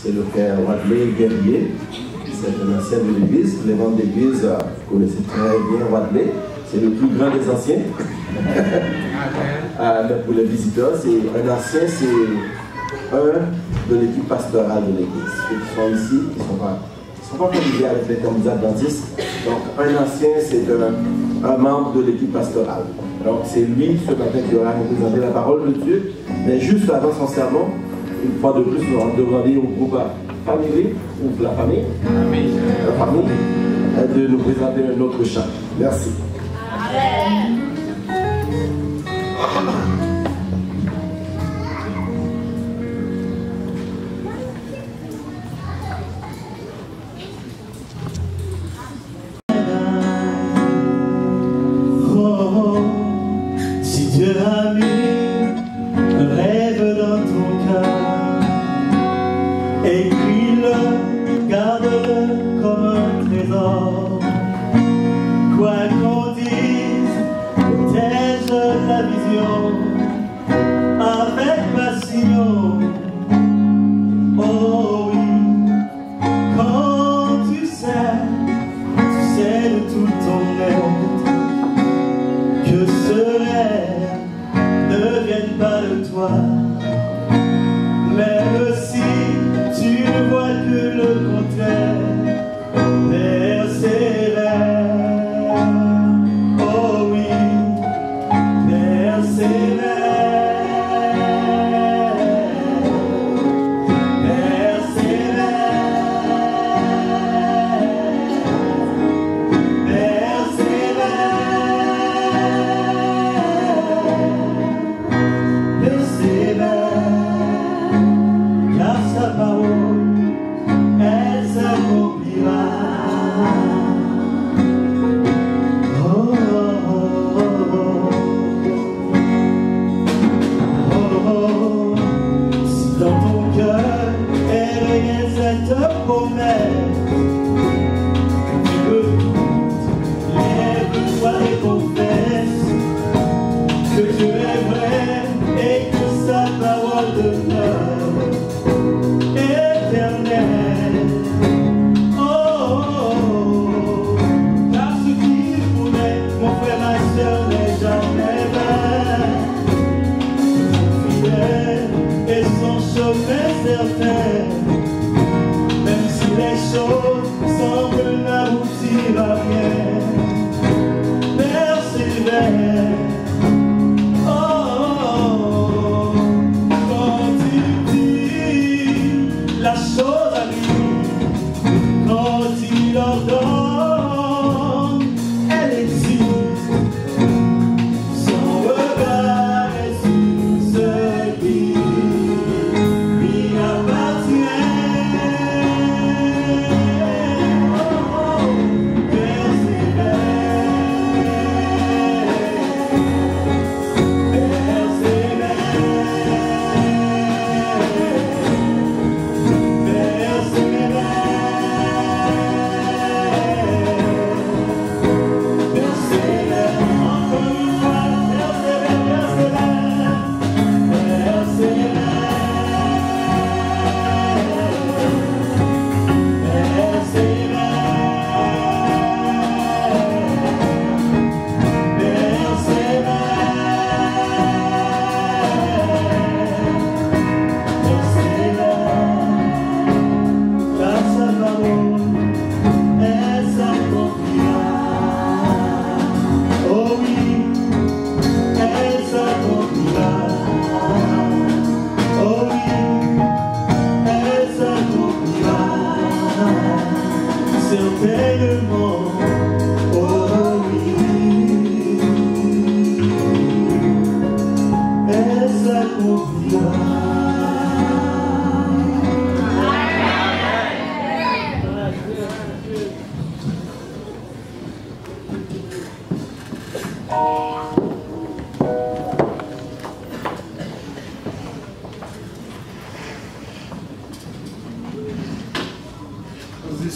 c'est le frère Wadley Guerrier. C'est un ancien de l'église. Les membres d'église connaissent très bien Wadley. C'est le plus grand des anciens. Pour les visiteurs, c'est un ancien, c'est un de l'équipe pastorale de l'église. Ceux qui sont ici, qui ne sont pas familiers avec les termes adventistes. Donc, un ancien, c'est un membre de l'équipe pastorale. Donc, c'est lui, ce matin, qui aura représenté la parole de Dieu. Mais juste avant son sermon, une fois de plus, nous allons demander au groupe familier, ou la famille, de nous présenter un autre chant. Merci. Amen. Dieu a mis un rêve dans ton cœur, écris-le, garde-le comme un trésor. Quoi qu'on dise, protège la vision avec passion. Oh oui, quand tu sais de tout ton être, que ce rêve ne vienne pas de toi. Même si tu ne vois que le contraire, persévère. Oh oui, persévère.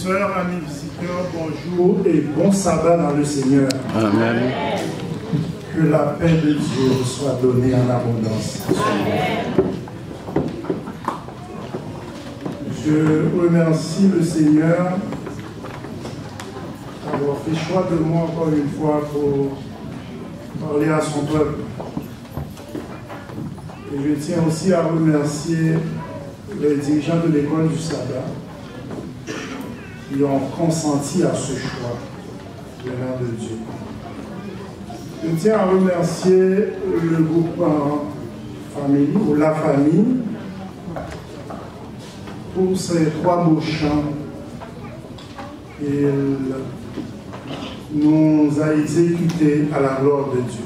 Frères, amis visiteurs, bonjour et bon sabbat dans le Seigneur. Amen. Que la paix de Dieu vous soit donnée en abondance. Amen. Je remercie le Seigneur d'avoir fait choix de moi encore une fois pour parler à son peuple. Et je tiens aussi à remercier les dirigeants de l'école du sabbat qui ont consenti à ce choix venant de Dieu. Je tiens à remercier le groupe famille ou la famille pour ces 3 beaux chants qu'il nous a exécutés à la gloire de Dieu.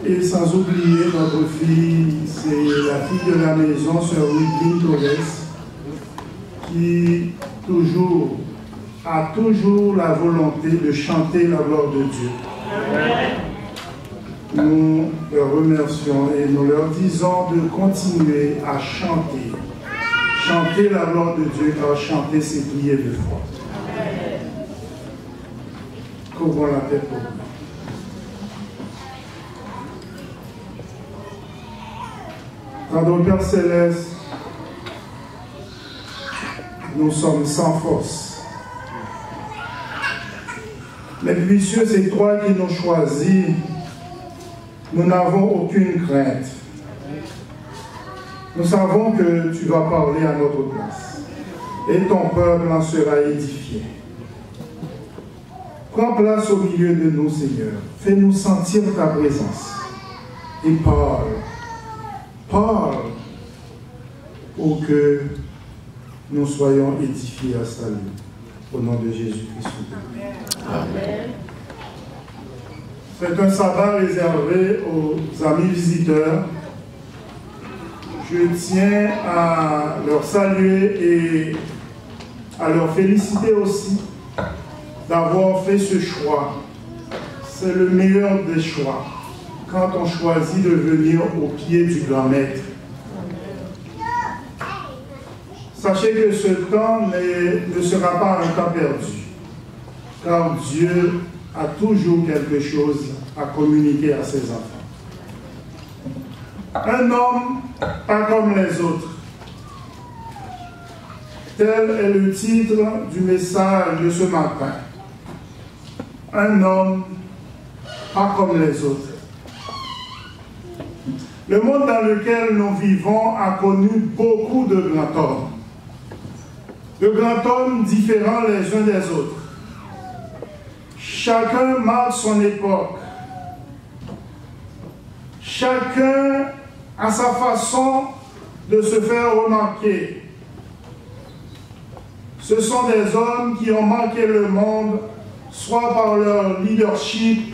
Et sans oublier notre fille, c'est la fille de la maison, sœur Wittline Torres, qui a toujours la volonté de chanter la gloire de Dieu. Nous leur remercions et nous leur disons de continuer à chanter. Chanter la gloire de Dieu, car chanter, c'est prier de foi. Couvrons la tête pour nous. Tendre Père Céleste, nous sommes sans force. Mais puisque c'est toi qui nous choisis, nous n'avons aucune crainte. Nous savons que tu vas parler à notre place et ton peuple en sera édifié. Prends place au milieu de nous, Seigneur. Fais-nous sentir ta présence et parle. Parle pour que nous soyons édifiés à salut. Au nom de Jésus-Christ. Amen. C'est un sabbat réservé aux amis visiteurs. Je tiens à leur saluer et à leur féliciter aussi d'avoir fait ce choix. C'est le meilleur des choix quand on choisit de venir au pied du grand maître. Sachez que ce temps ne sera pas un temps perdu, car Dieu a toujours quelque chose à communiquer à ses enfants. Un homme pas comme les autres. Tel est le titre du message de ce matin. Un homme pas comme les autres. Le monde dans lequel nous vivons a connu beaucoup de grands hommes. De grands hommes différents les uns des autres. Chacun marque son époque. Chacun a sa façon de se faire remarquer. Ce sont des hommes qui ont marqué le monde, soit par leur leadership,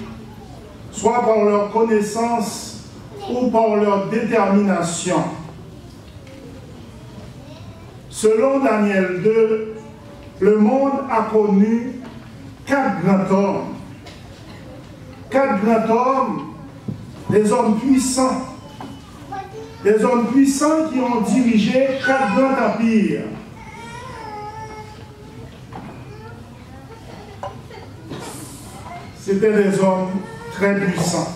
soit par leur connaissance, ou par leur détermination. Selon Daniel 2, le monde a connu 4 grands hommes. 4 grands hommes, des hommes puissants. Des hommes puissants qui ont dirigé 4 grands empires. C'étaient des hommes très puissants.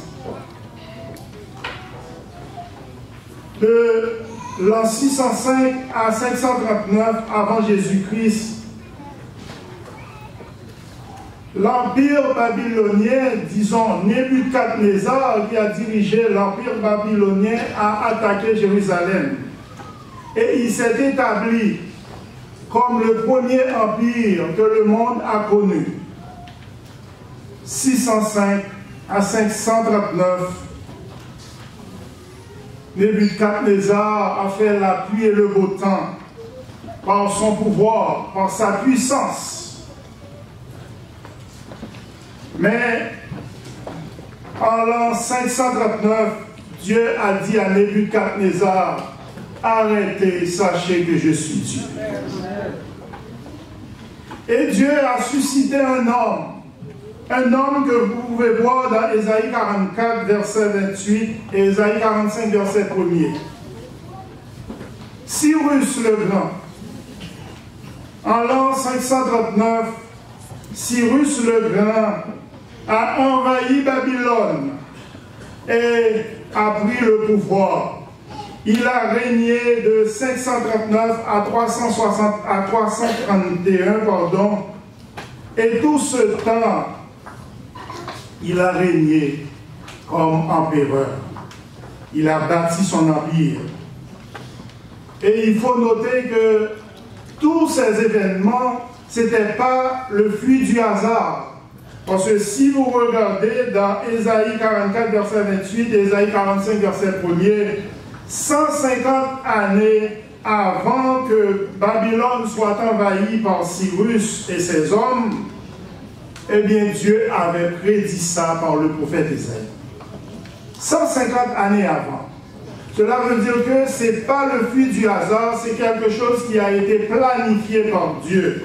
De l'an 605 à 539 avant Jésus-Christ, l'empire babylonien, disons Nebuchadnezzar, qui a dirigé l'empire babylonien, a attaqué Jérusalem. Et il s'est établi comme le premier empire que le monde a connu. 605 à 539, Nebuchadnezzar a fait la pluie et le beau temps par son pouvoir, par sa puissance. Mais en l'an 539, Dieu a dit à Nebuchadnezzar, arrêtez, sachez que je suis Dieu. Et Dieu a suscité un homme que vous pouvez voir dans Ésaïe 44, verset 28 et Ésaïe 45, verset 1er. Cyrus le Grand. En l'an 539, Cyrus le Grand a envahi Babylone et a pris le pouvoir. Il a régné de 539 à 331, pardon. Et tout ce temps, il a régné comme empereur. Il a bâti son empire. Et il faut noter que tous ces événements, ce n'était pas le fruit du hasard. Parce que si vous regardez dans Ésaïe 44, verset 28, et Ésaïe 45, verset 1er, 150 années avant que Babylone soit envahie par Cyrus et ses hommes, eh bien Dieu avait prédit ça par le prophète Ésaïe. 150 années avant. Cela veut dire que ce n'est pas le fruit du hasard, c'est quelque chose qui a été planifié par Dieu.